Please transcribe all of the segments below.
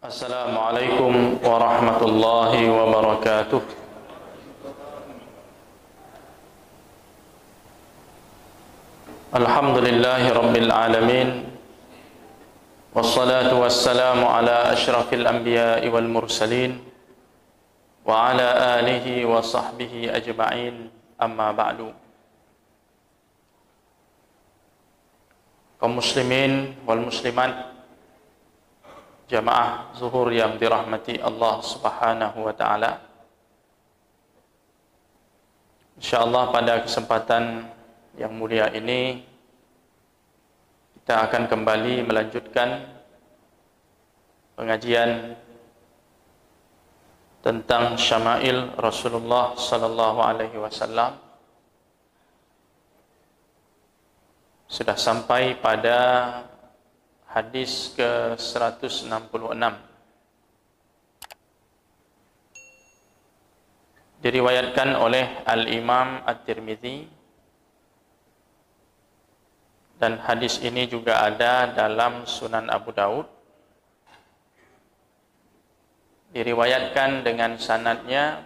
Assalamualaikum warahmatullahi wabarakatuh. Alhamdulillahi rabbil alamin. Wassalatu wassalamu ala asyrafil anbiya'i wal mursalin wa ala alihi wa sahbihi ajma'in, amma ba'du. Kaum muslimin wal muslimat, jamaah zuhur yang dirahmati Allah Subhanahu wa taala. Insyaallah pada kesempatan yang mulia ini kita akan kembali melanjutkan pengajian tentang syama'il Rasulullah sallallahu alaihi wasallam. Sudah sampai pada hadis ke-166. Diriwayatkan oleh Al-Imam At-Tirmidzi, dan hadis ini juga ada dalam Sunan Abu Daud. Diriwayatkan dengan sanadnya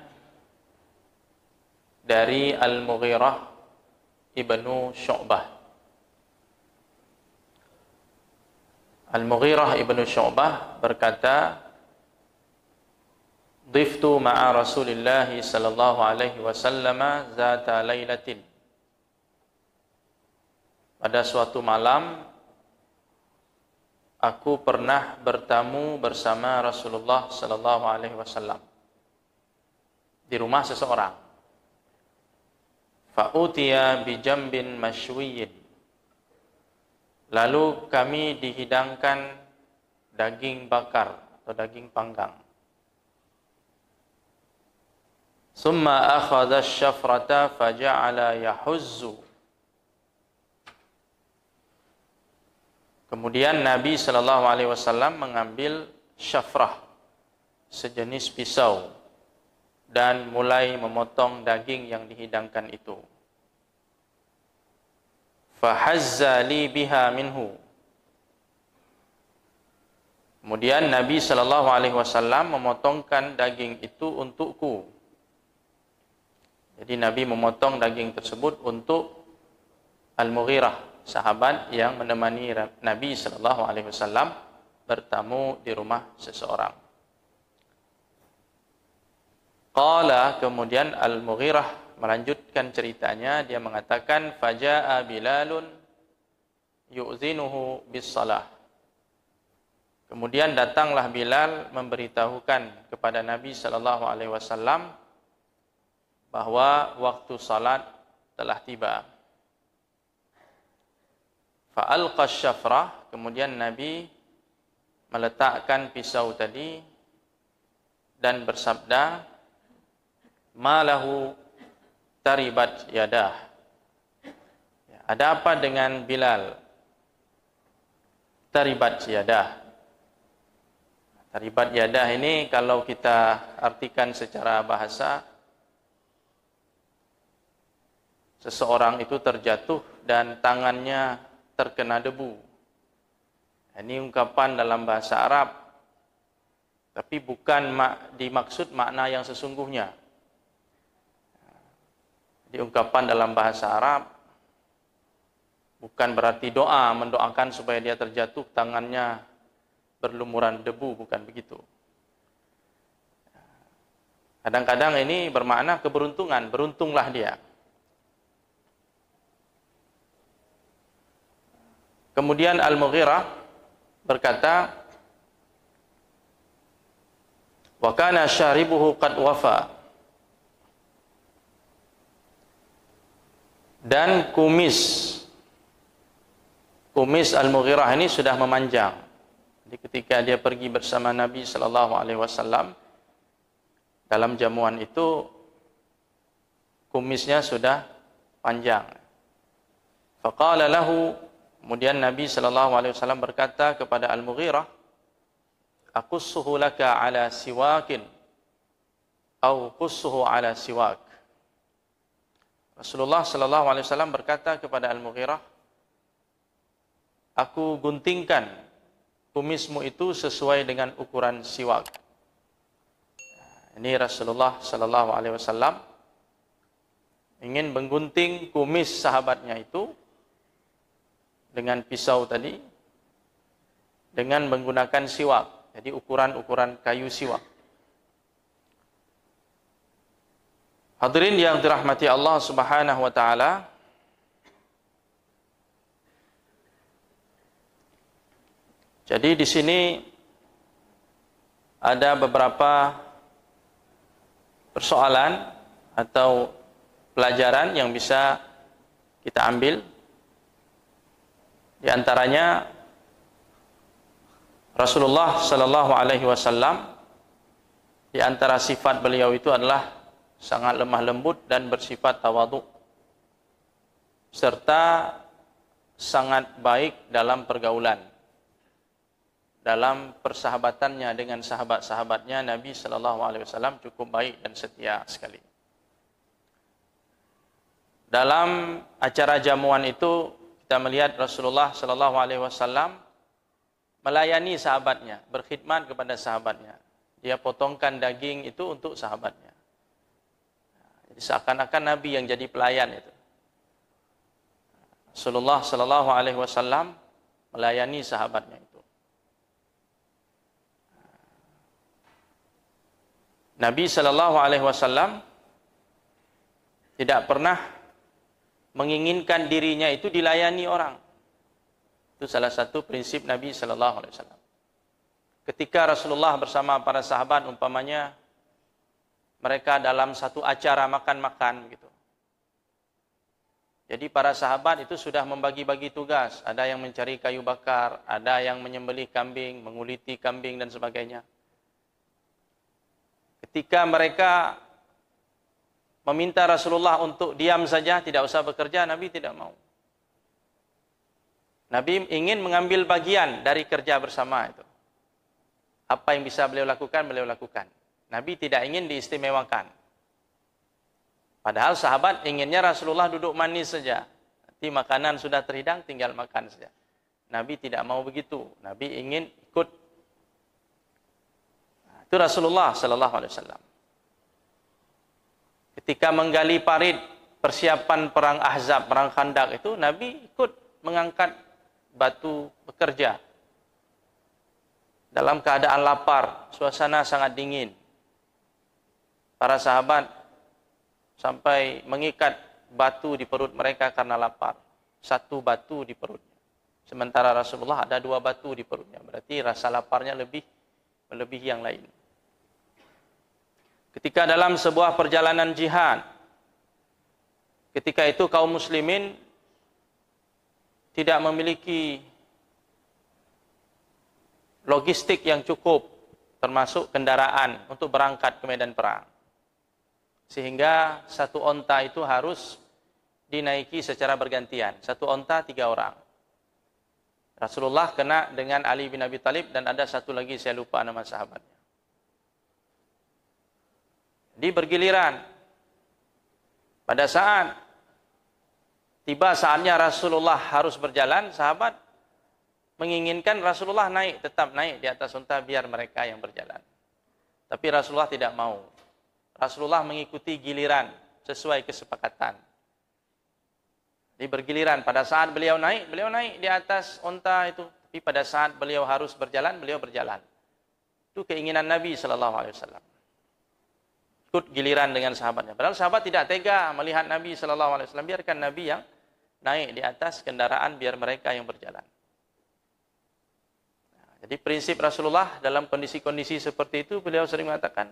dari Al-Mughirah ibnu Syu'bah. Al-Mughirah ibnu Syu'bah berkata, "Dhiftu ma'a Rasulillah sallallahu alaihi wasallam zata lailatin." Pada suatu malam aku pernah bertamu bersama Rasulullah sallallahu alaihi wasallam di rumah seseorang. Fa utiya bi jambin mashwiyin. Lalu kami dihidangkan daging bakar atau daging panggang. Summa akhadha asy-syafrata faja'ala yahuzzu. Kemudian Nabi sallallahu alaihi wasallam mengambil syafrah, sejenis pisau, dan mulai memotong daging yang dihidangkan itu. Fahazza li biha minhu. Kemudian Nabi sallallahu alaihi wasallam memotongkan daging itu untukku. Jadi Nabi memotong daging tersebut untuk Al-Mughirah, sahabat yang menemani Nabi sallallahu alaihi wasallam bertamu di rumah seseorang. Qala, kemudian Al-Mughirah melanjutkan ceritanya, dia mengatakan, faja'a Bilalun yu'zinuhu bis-salah. Kemudian datanglah Bilal memberitahukan kepada Nabi sallallahu alaihi wasallam bahwa waktu salat telah tiba. Fa'alqa syafrah, kemudian Nabi meletakkan pisau tadi dan bersabda, ma lahu taribat yadah. Ada apa dengan Bilal? Taribat yadah. Taribat yadah ini kalau kita artikan secara bahasa, seseorang itu terjatuh dan tangannya terkena debu. Ini ungkapan dalam bahasa Arab, tapi bukan dimaksud makna yang sesungguhnya. Diungkapkan dalam bahasa Arab bukan berarti doa, mendoakan supaya dia terjatuh tangannya berlumuran debu, bukan begitu. Kadang-kadang ini bermakna keberuntungan, beruntunglah dia. Kemudian Al-Mughirah berkata, wa kana syaribuhu qad wafa. Dan kumis Al-Mughirah ini sudah memanjang. Jadi ketika dia pergi bersama Nabi sallallahu alaihi wasallam, dalam jamuan itu kumisnya sudah panjang. Faqala lahu, kemudian Nabi sallallahu alaihi wasallam berkata kepada Al-Mughirah, aqussuhu laka ala siwakin au qussuhu ala siwak. Rasulullah sallallahu alaihi wasallam berkata kepada Al-Mughirah, aku guntingkan kumismu itu sesuai dengan ukuran siwak. Ini Rasulullah sallallahu alaihi wasallam ingin menggunting kumis sahabatnya itu dengan pisau tadi dengan menggunakan siwak. Jadi ukuran-ukuran kayu siwak. Hadirin yang dirahmati Allah Subhanahu wa taala, jadi di sini ada beberapa persoalan atau pelajaran yang bisa kita ambil. Di antaranya Rasulullah sallallahu alaihi wasallam, di antara sifat beliau itu adalah sangat lemah lembut dan bersifat tawadhu, serta sangat baik dalam pergaulan. Dalam persahabatannya dengan sahabat-sahabatnya, Nabi sallallahu alaihi wasallam cukup baik dan setia sekali. Dalam acara jamuan itu kita melihat Rasulullah sallallahu alaihi wasallam melayani sahabatnya, berkhidmat kepada sahabatnya. Dia potongkan daging itu untuk sahabatnya. Jadi seakan-akan Nabi yang jadi pelayan itu. Rasulullah sallallahu alaihi wasallam melayani sahabatnya itu. Nabi sallallahu alaihi wasallam tidak pernah menginginkan dirinya itu dilayani orang. Itu salah satu prinsip Nabi sallallahu alaihi wasallam. Ketika Rasulullah bersama para sahabat, umpamanya mereka dalam satu acara makan-makan gitu. Jadi para sahabat itu sudah membagi-bagi tugas. Ada yang mencari kayu bakar, ada yang menyembelih kambing, menguliti kambing dan sebagainya. Ketika mereka meminta Rasulullah untuk diam saja, tidak usah bekerja, Nabi tidak mau. Nabi ingin mengambil bagian dari kerja bersama itu. Apa yang bisa beliau lakukan, beliau lakukan. Nabi tidak ingin diistimewakan. Padahal sahabat inginnya Rasulullah duduk manis saja. Nanti makanan sudah terhidang, tinggal makan saja. Nabi tidak mau begitu. Nabi ingin ikut. Itu Rasulullah sallallahu alaihi wasallam. Ketika menggali parit persiapan perang Ahzab, perang Khandaq itu, Nabi ikut mengangkat batu bekerja. Dalam keadaan lapar, suasana sangat dingin. Para sahabat sampai mengikat batu di perut mereka karena lapar. Satu batu di perutnya. Sementara Rasulullah ada 2 batu di perutnya. Berarti rasa laparnya melebihi yang lain. Ketika dalam sebuah perjalanan jihad, ketika itu kaum muslimin tidak memiliki logistik yang cukup, termasuk kendaraan untuk berangkat ke medan perang. Sehingga satu onta itu harus dinaiki secara bergantian. Satu onta 3 orang. Rasulullah kena dengan Ali bin Abi Thalib dan ada satu lagi, saya lupa nama sahabatnya. Di bergiliran. Pada saat tiba saatnya Rasulullah harus berjalan, sahabat menginginkan Rasulullah tetap naik di atas unta biar mereka yang berjalan. Tapi Rasulullah tidak mau. Rasulullah mengikuti giliran sesuai kesepakatan. Di bergiliran, pada saat beliau naik di atas unta itu. Tapi pada saat beliau harus berjalan, beliau berjalan. Itu keinginan Nabi sallallahu alaihi wasallam. Ikut giliran dengan sahabatnya. Padahal sahabat tidak tega melihat Nabi sallallahu alaihi wasallam, biarkan Nabi yang naik di atas kendaraan biar mereka yang berjalan. Jadi prinsip Rasulullah dalam kondisi-kondisi seperti itu, beliau sering mengatakan,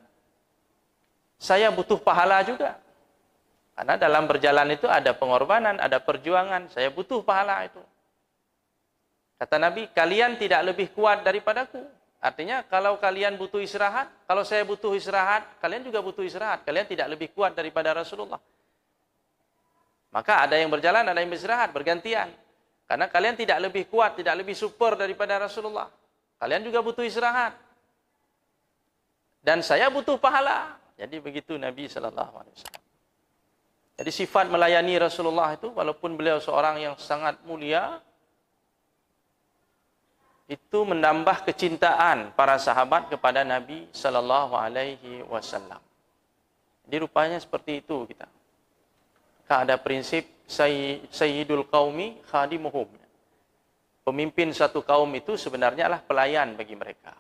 saya butuh pahala juga. Karena dalam berjalan itu ada pengorbanan, ada perjuangan. Saya butuh pahala itu. Kata Nabi, kalian tidak lebih kuat daripadaku. Artinya kalau kalian butuh istirahat, kalau saya butuh istirahat, kalian juga butuh istirahat. Kalian tidak lebih kuat daripada Rasulullah. Maka ada yang berjalan, ada yang beristirahat, bergantian. Karena kalian tidak lebih kuat, tidak lebih super daripada Rasulullah. Kalian juga butuh istirahat. Dan saya butuh pahala. Jadi begitu Nabi sallallahu alaihi wasallam. Jadi sifat melayani Rasulullah itu, walaupun beliau seorang yang sangat mulia, itu menambah kecintaan para sahabat kepada Nabi sallallahu alaihi wasallam. Jadi rupanya seperti itu kita. Ada prinsip sayyidul qaumi khadimuhum. Pemimpin satu kaum itu sebenarnya adalah pelayan bagi mereka.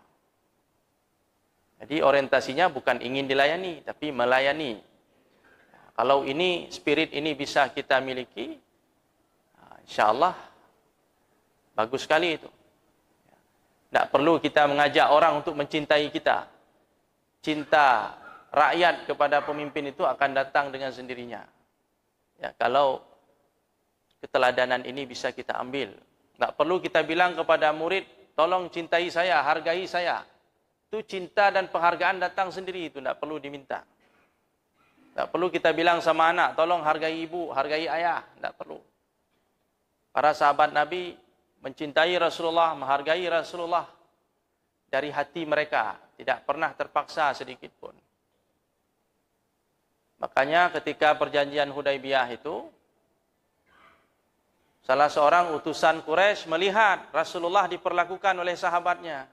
Jadi orientasinya bukan ingin dilayani, tapi melayani. Kalau ini, spirit ini bisa kita miliki, insyaAllah bagus sekali itu. Tidak perlu kita mengajak orang untuk mencintai kita. Cinta rakyat kepada pemimpin itu akan datang dengan sendirinya. Ya, kalau keteladanan ini bisa kita ambil. Tidak perlu kita bilang kepada murid, tolong cintai saya, hargai saya. Itu cinta dan penghargaan datang sendiri, itu tidak perlu diminta. Tidak perlu kita bilang sama anak, tolong hargai ibu, hargai ayah. Tidak perlu. Para sahabat Nabi mencintai Rasulullah, menghargai Rasulullah dari hati mereka. Tidak pernah terpaksa sedikit pun. Makanya ketika perjanjian Hudaibiyah itu, salah seorang utusan Quraisy melihat Rasulullah diperlakukan oleh sahabatnya.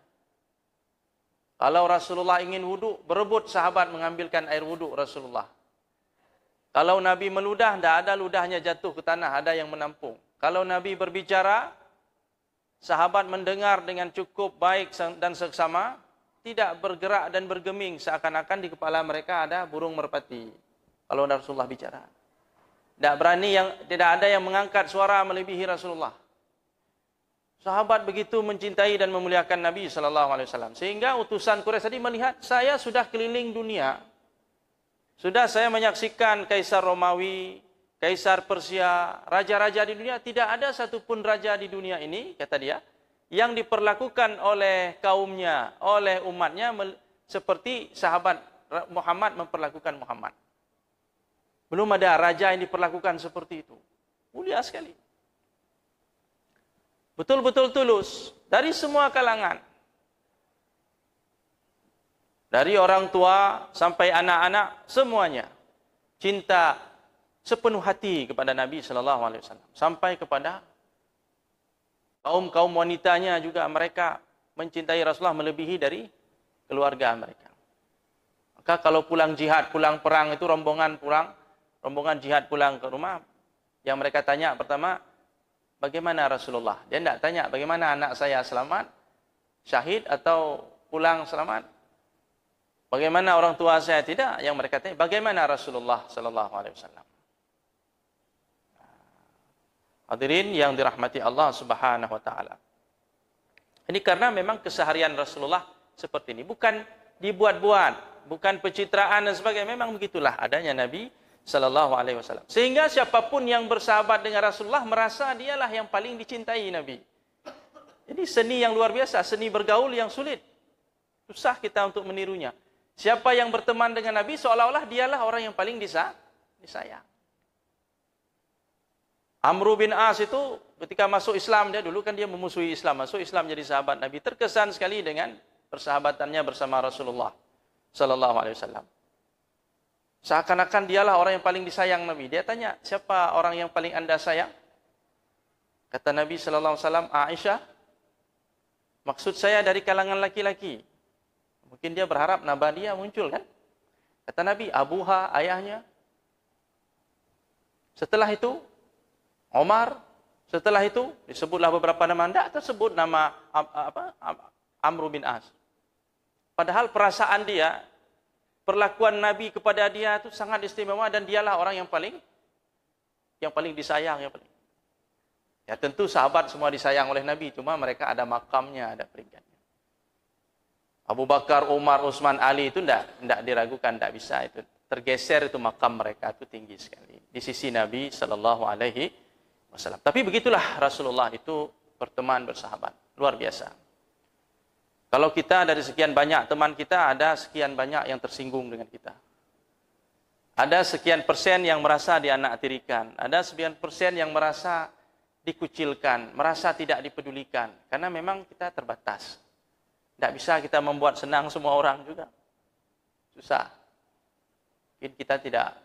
Kalau Rasulullah ingin wudhu, berebut sahabat mengambilkan air wudhu Rasulullah. Kalau Nabi meludah, tidak ada ludahnya jatuh ke tanah, ada yang menampung. Kalau Nabi berbicara, sahabat mendengar dengan cukup baik dan seksama, tidak bergerak dan bergeming, seakan-akan di kepala mereka ada burung merpati. Kalau Rasulullah bicara. Tidak ada yang mengangkat suara melebihi Rasulullah. Sahabat begitu mencintai dan memuliakan Nabi sallallahu alaihi wasallam sehingga utusan Quraisy tadi melihat, saya sudah keliling dunia. Sudah saya menyaksikan Kaisar Romawi, Kaisar Persia, raja-raja di dunia, tidak ada satupun raja di dunia ini, kata dia, yang diperlakukan oleh kaumnya, oleh umatnya seperti sahabat Muhammad memperlakukan Muhammad. Belum ada raja yang diperlakukan seperti itu. Mulia sekali. Betul-betul tulus dari semua kalangan. Dari orang tua sampai anak-anak, semuanya cinta sepenuh hati kepada Nabi sallallahu alaihi wasallam. Sampai kepada kaum wanitanya juga, mereka mencintai Rasulullah melebihi dari keluarga mereka. Maka kalau pulang jihad, pulang perang itu rombongan jihad pulang ke rumah, yang mereka tanya pertama, bagaimana Rasulullah? Dia tidak tanya bagaimana anak saya selamat, syahid atau pulang selamat. Bagaimana orang tua saya? Tidak. Yang mereka tanya, bagaimana Rasulullah sallallahu alaihi wasallam? Hadirin yang dirahmati Allah Subhanahu wa taala. Ini karena memang keseharian Rasulullah seperti ini, bukan dibuat-buat, bukan pencitraan dan sebagainya, memang begitulah adanya Nabi sallallahu alaihi wasallam. Sehingga siapapun yang bersahabat dengan Rasulullah merasa dialah yang paling dicintai Nabi. Jadi seni yang luar biasa, seni bergaul yang sulit. Susah kita untuk menirunya. Siapa yang berteman dengan Nabi seolah-olah dialah orang yang paling disayang. Amr bin As itu ketika masuk Islam, dia dulu kan dia memusuhi Islam, masuk Islam jadi sahabat Nabi, terkesan sekali dengan persahabatannya bersama Rasulullah sallallahu alaihi wasallam. Seakan-akan dialah orang yang paling disayang Nabi. Dia tanya, siapa orang yang paling Anda sayang? Kata Nabi sallallahu alaihi wasallam, Aisyah. Maksud saya dari kalangan laki-laki. Mungkin dia berharap Nabadia muncul kan? Kata Nabi, Abuha, ayahnya. Setelah itu, Omar. Setelah itu, disebutlah beberapa nama. Tidak tersebut nama Amr bin As. Padahal perasaan dia, perlakuan Nabi kepada dia itu sangat istimewa dan dialah orang yang paling disayang. Ya tentu sahabat semua disayang oleh Nabi, cuma mereka ada makamnya, ada peringkatnya. Abu Bakar, Umar, Utsman, Ali itu tidak diragukan, tidak bisa itu. Tergeser itu makam mereka itu tinggi sekali di sisi Nabi sallallahu alaihi wasallam. Tapi begitulah Rasulullah itu berteman, bersahabat, luar biasa. Kalau kita dari sekian banyak teman kita, ada sekian banyak yang tersinggung dengan kita. Ada sekian persen yang merasa dianaktirikan, ada sekian persen yang merasa dikucilkan, merasa tidak dipedulikan, karena memang kita terbatas. Tidak bisa kita membuat senang semua orang juga. Susah. Mungkin kita tidak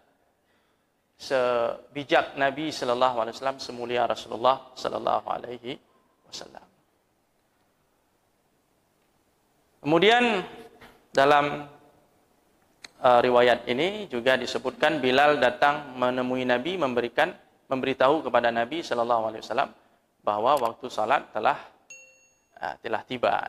sebijak Nabi sallallahu alaihi wasallam, semulia Rasulullah sallallahu alaihi wasallam. Kemudian dalam riwayat ini juga disebutkan Bilal datang menemui Nabi, memberitahu kepada Nabi sallallahu alaihi wasallam bahwa waktu salat telah tiba.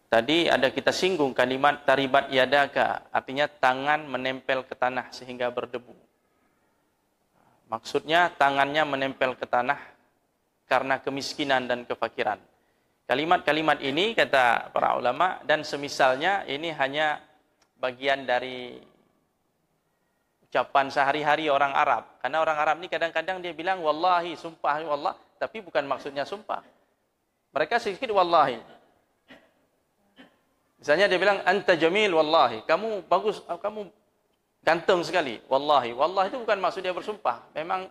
Tadi ada kita singgung kalimat taribat yadaka, artinya tangan menempel ke tanah sehingga berdebu. Maksudnya tangannya menempel ke tanah karena kemiskinan dan kefakiran. Kalimat-kalimat ini kata para ulama dan semisalnya ini hanya bagian dari ucapan sehari-hari orang Arab. Karena orang Arab ini kadang-kadang dia bilang wallahi, sumpah wallah, tapi bukan maksudnya sumpah. Mereka sedikit wallahi. Misalnya dia bilang anta jamil wallahi, kamu bagus, kamu ganteng sekali. Wallahi, wallahi itu bukan maksud dia bersumpah. Memang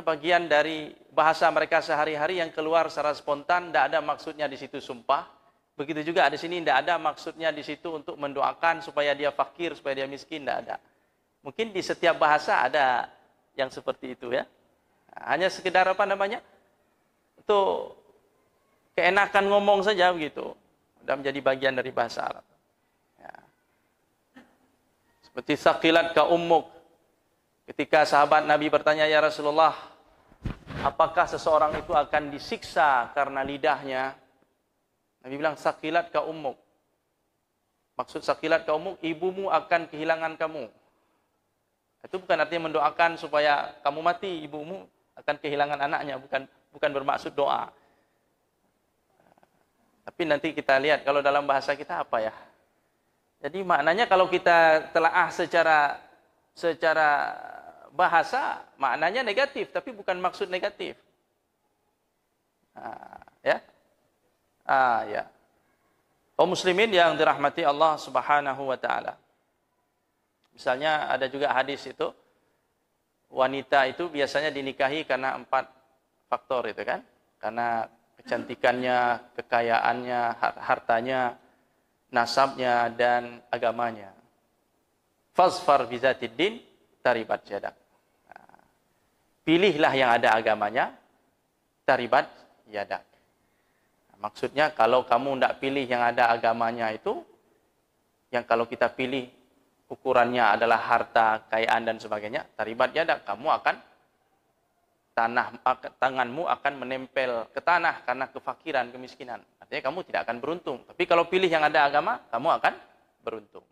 bagian dari bahasa mereka sehari-hari yang keluar secara spontan, tidak ada maksudnya di situ sumpah. Begitu juga di sini tidak ada maksudnya di situ untuk mendoakan supaya dia fakir, supaya dia miskin, tidak ada. Mungkin di setiap bahasa ada yang seperti itu ya. Hanya sekedar itu keenakan ngomong saja begitu. Sudah menjadi bagian dari bahasa Arab. Ya. Seperti saqilat ka ummuk. Ketika sahabat Nabi bertanya, ya Rasulullah, apakah seseorang itu akan disiksa karena lidahnya? Nabi bilang, saqilat ka ummuk. Maksud saqilat ka ummuk, ibumu akan kehilangan kamu. Itu bukan artinya mendoakan supaya kamu mati, ibumu akan kehilangan anaknya, bukan bermaksud doa. Tapi nanti kita lihat kalau dalam bahasa kita apa ya. Jadi maknanya kalau kita telaah secara bahasa maknanya negatif, tapi bukan maksud negatif. Ya. Kaum muslimin yang dirahmati Allah Subhanahu wa taala. Misalnya ada juga hadis itu, wanita itu biasanya dinikahi karena 4 faktor itu kan. Karena kecantikannya, kekayaannya, hartanya, nasabnya dan agamanya. Fazfar bizatid din taribat yadak. Pilihlah yang ada agamanya, taribat yadak. Maksudnya kalau kamu tidak pilih yang ada agamanya itu, yang kalau kita pilih ukurannya adalah harta, kekayaan dan sebagainya, taribat yadak, tanganmu akan menempel ke tanah karena kefakiran, kemiskinan. Artinya kamu tidak akan beruntung. Tapi kalau pilih yang ada agama, kamu akan beruntung.